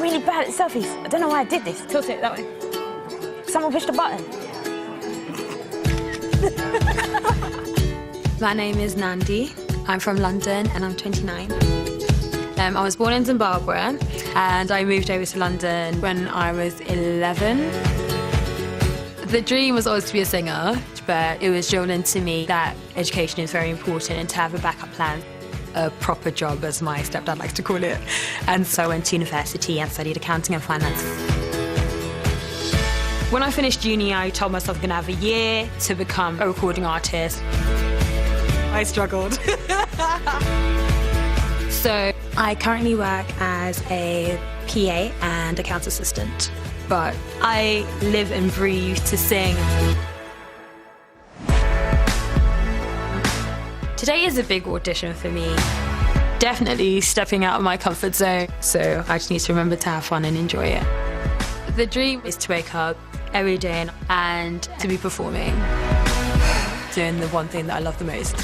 really bad at selfies. I don't know why I did this. Tilt it that way. Someone pushed a button. My name is Nandi. I'm from London and I'm 29. I was born in Zimbabwe and I moved over to London when I was 11. The dream was always to be a singer, but it was drilled into me that education is very important and to have a backup plan. A proper job, as my stepdad likes to call it. And so I went to university and studied accounting and finance. When I finished uni, I told myself I'm gonna have a year to become a recording artist. I struggled. So I currently work as a PA and accounts assistant, but I live and breathe to sing. Today is a big audition for me. Definitely stepping out of my comfort zone, so I just need to remember to have fun and enjoy it. The dream is to wake up every day and to be performing, doing the one thing that I love the most.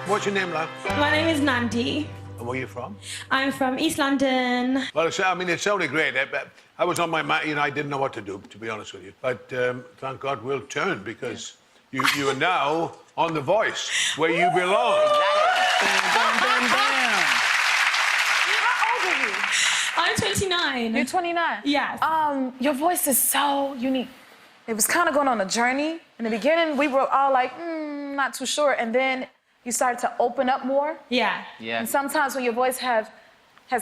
What's your name, love? My name is Nandi. And where are you from? I'm from East London. Well, I mean, it sounded great. I was on my mind, you know, I didn't know what to do, to be honest with you. But thank God Will turned, because you are now on The Voice, where you belong. How old are you? I'm 29. You're 29? Yes. Your voice is so unique. It was kind of going on a journey. In the beginning, we were all like, not too sure. And then you started to open up more. Yeah. And sometimes when your voice has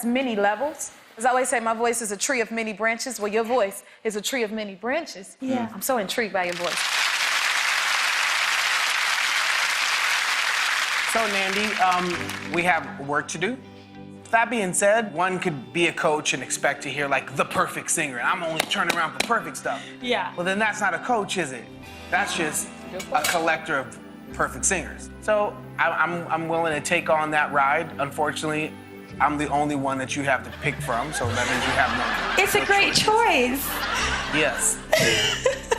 many levels, as I always say, my voice is a tree of many branches. Well, your voice is a tree of many branches. Yeah. I'm so intrigued by your voice. So, Nandi, we have work to do. That being said, one could be a coach and expect to hear, like, the perfect singer. I'm only turning around for perfect stuff. Yeah. Well, then that's not a coach, is it? That's just a collector of perfect singers. So I'm willing to take on that ride. Unfortunately, I'm the only one that you have to pick from, so that means you have no. It's a great choice. Yes.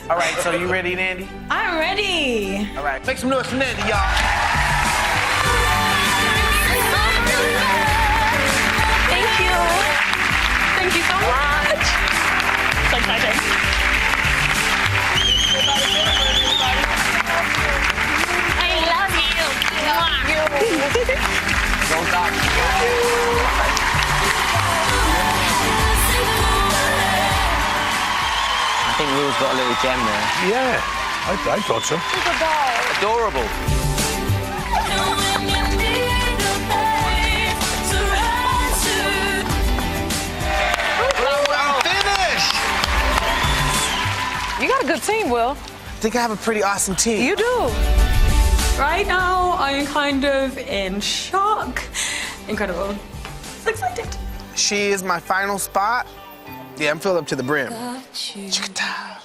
All right, so you ready, Nandi? I'm ready. All right, make some noise for Nandi, y'all. Thank you. Thank you so much. So excited. got a little gem there. Yeah, I thought so. She's a doll. Adorable. I'm finished! You got a good team, Will. I think I have a pretty awesome team. You do. Right now, I'm kind of in shock. Incredible. So excited. She is my final spot. Yeah, I'm filled up to the brim. Chantelle.